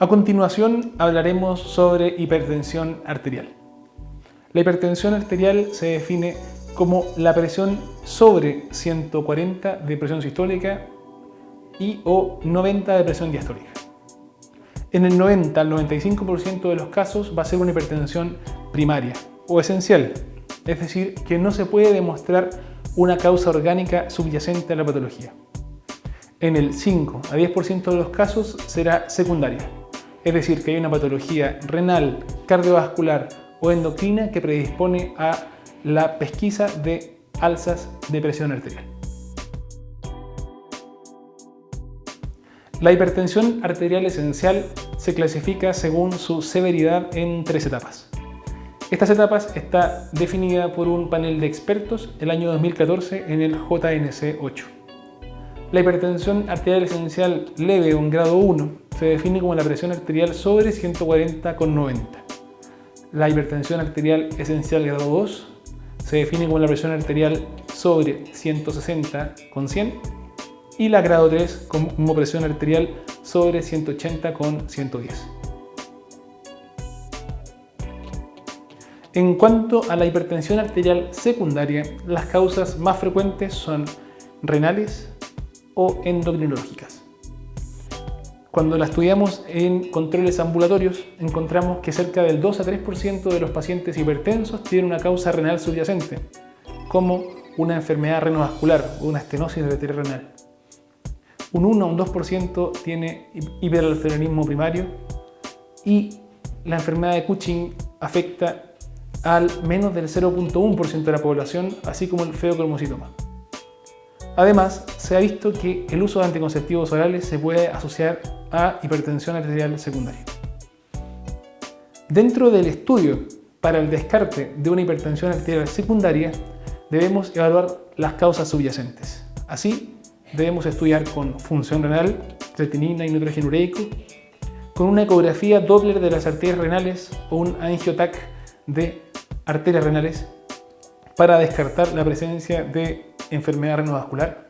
A continuación hablaremos sobre hipertensión arterial. La hipertensión arterial se define como la presión sobre 140 de presión sistólica y o 90 de presión diastólica. En el 90 al 95% de los casos va a ser una hipertensión primaria o esencial, es decir, que no se puede demostrar una causa orgánica subyacente a la patología. En el 5 a 10% de los casos será secundaria, es decir, que hay una patología renal, cardiovascular o endocrina que predispone a la pesquisa de alzas de presión arterial. La hipertensión arterial esencial se clasifica según su severidad en 3 etapas. Estas etapas está definida por un panel de expertos el año 2014 en el JNC8. La hipertensión arterial esencial leve o en grado 1 se define como la presión arterial sobre 140/90. La hipertensión arterial esencial grado 2 se define como la presión arterial sobre 160/100 y la grado 3 como presión arterial sobre 180/110. En cuanto a la hipertensión arterial secundaria, las causas más frecuentes son renales o endocrinológicas. Cuando la estudiamos en controles ambulatorios, encontramos que cerca del 2 a 3% de los pacientes hipertensos tienen una causa renal subyacente, como una enfermedad renovascular o una estenosis arterial renal. Un 1 a un 2% tiene hiperaldosteronismo primario y la enfermedad de Cushing afecta al menos del 0.1% de la población, así como el feocromocitoma. Además, se ha visto que el uso de anticonceptivos orales se puede asociar a hipertensión arterial secundaria. Dentro del estudio para el descarte de una hipertensión arterial secundaria, debemos evaluar las causas subyacentes. Así, debemos estudiar con función renal, creatinina y nitrógeno ureico, con una ecografía Doppler de las arterias renales o un angiotac de arterias renales para descartar la presencia de enfermedad renovascular,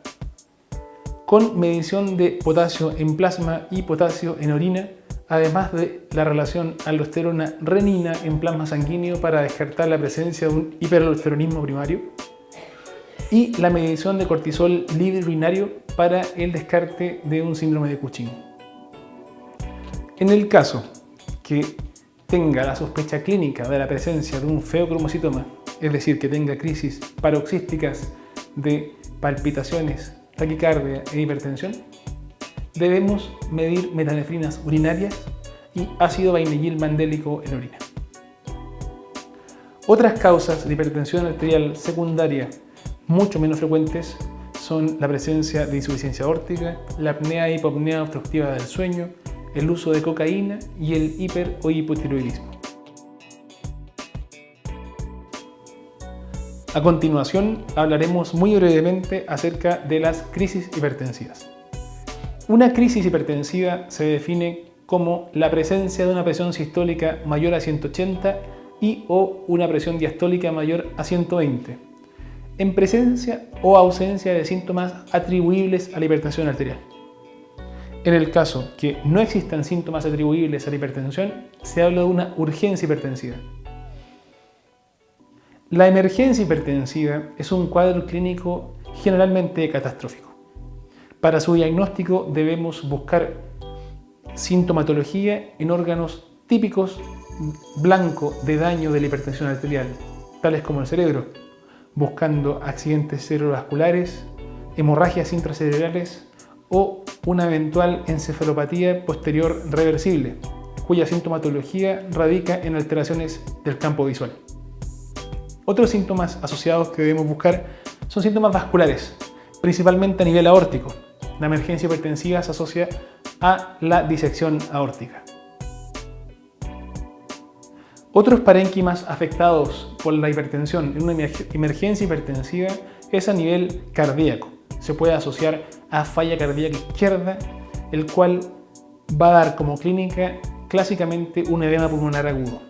con medición de potasio en plasma y potasio en orina, además de la relación aldosterona-renina en plasma sanguíneo para descartar la presencia de un hiperaldosteronismo primario, y la medición de cortisol libre urinario para el descarte de un síndrome de Cushing. En el caso que tenga la sospecha clínica de la presencia de un feocromocitoma, es decir, que tenga crisis paroxísticas de palpitaciones, taquicardia e hipertensión, debemos medir metanefrinas urinarias y ácido vainillyl-mandélico en orina. Otras causas de hipertensión arterial secundaria mucho menos frecuentes son la presencia de insuficiencia aórtica, la apnea e hipopnea obstructiva del sueño, el uso de cocaína y el hiper o hipotiroidismo. A continuación hablaremos muy brevemente acerca de las crisis hipertensivas. Una crisis hipertensiva se define como la presencia de una presión sistólica mayor a 180 y o una presión diastólica mayor a 120, en presencia o ausencia de síntomas atribuibles a la hipertensión arterial. En el caso que no existan síntomas atribuibles a la hipertensión, se habla de una urgencia hipertensiva. La emergencia hipertensiva es un cuadro clínico generalmente catastrófico. Para su diagnóstico debemos buscar sintomatología en órganos típicos blanco de daño de la hipertensión arterial, tales como el cerebro, buscando accidentes cerebrovasculares, hemorragias intracerebrales o una eventual encefalopatía posterior reversible, cuya sintomatología radica en alteraciones del campo visual. Otros síntomas asociados que debemos buscar son síntomas vasculares, principalmente a nivel aórtico. La emergencia hipertensiva se asocia a la disección aórtica. Otros parénquimas afectados por la hipertensión en una emergencia hipertensiva es a nivel cardíaco. Se puede asociar a falla cardíaca izquierda, el cual va a dar como clínica clásicamente un edema pulmonar agudo.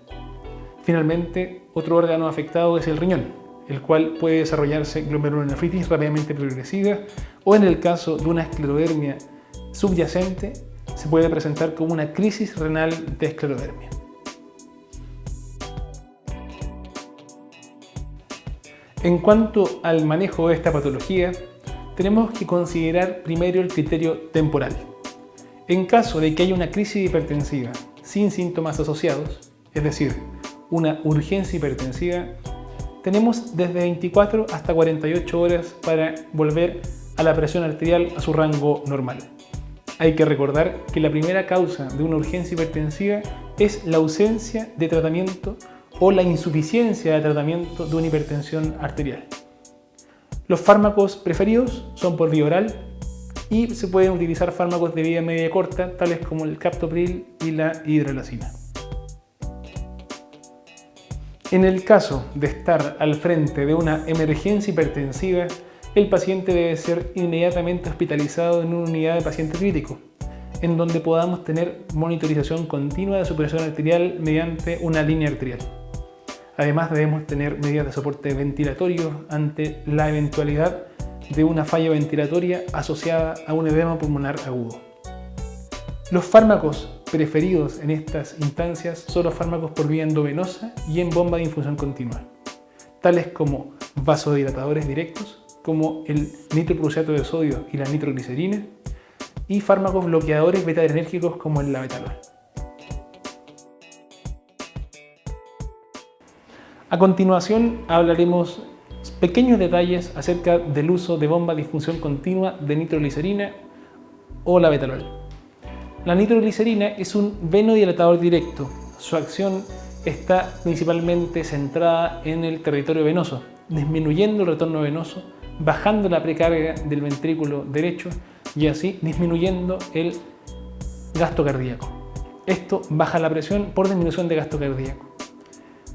Finalmente, otro órgano afectado es el riñón, el cual puede desarrollarse glomerulonefritis rápidamente progresiva o en el caso de una esclerodermia subyacente se puede presentar como una crisis renal de esclerodermia. En cuanto al manejo de esta patología, tenemos que considerar primero el criterio temporal. En caso de que haya una crisis hipertensiva sin síntomas asociados, es decir, una urgencia hipertensiva, tenemos desde 24 hasta 48 horas para volver a la presión arterial a su rango normal. Hay que recordar que la primera causa de una urgencia hipertensiva es la ausencia de tratamiento o la insuficiencia de tratamiento de una hipertensión arterial. Los fármacos preferidos son por vía oral y se pueden utilizar fármacos de vía media y corta, tales como el captopril y la hidrolazina. En el caso de estar al frente de una emergencia hipertensiva, el paciente debe ser inmediatamente hospitalizado en una unidad de paciente crítico, en donde podamos tener monitorización continua de su presión arterial mediante una línea arterial. Además, debemos tener medidas de soporte ventilatorio ante la eventualidad de una falla ventilatoria asociada a un edema pulmonar agudo. Los fármacos preferidos en estas instancias son los fármacos por vía endovenosa y en bomba de infusión continua, tales como vasodilatadores directos, como el nitroprusiato de sodio y la nitroglicerina, y fármacos bloqueadores beta-adrenérgicos como el labetalol. A continuación hablaremos pequeños detalles acerca del uso de bomba de infusión continua de nitroglicerina o labetalol. La nitroglicerina es un venodilatador directo. Su acción está principalmente centrada en el territorio venoso, disminuyendo el retorno venoso, bajando la precarga del ventrículo derecho y así disminuyendo el gasto cardíaco. Esto baja la presión por disminución de gasto cardíaco.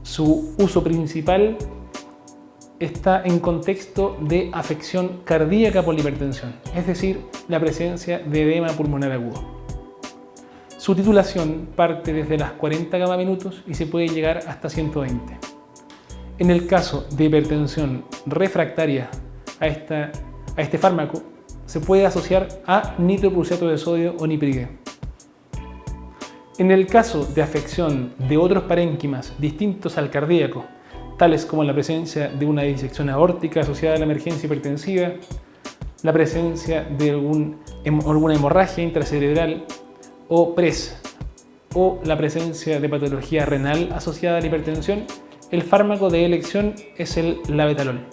Su uso principal está en contexto de afección cardíaca por la hipertensión, es decir, la presencia de edema pulmonar agudo. Su titulación parte desde las 40 gamma minutos y se puede llegar hasta 120. En el caso de hipertensión refractaria a este fármaco, se puede asociar a nitroprusiato de sodio o nipridem. En el caso de afección de otros parénquimas distintos al cardíaco, tales como la presencia de una disección aórtica asociada a la emergencia hipertensiva, la presencia de alguna hemorragia intracerebral o PRES, o la presencia de patología renal asociada a la hipertensión, el fármaco de elección es el labetalol.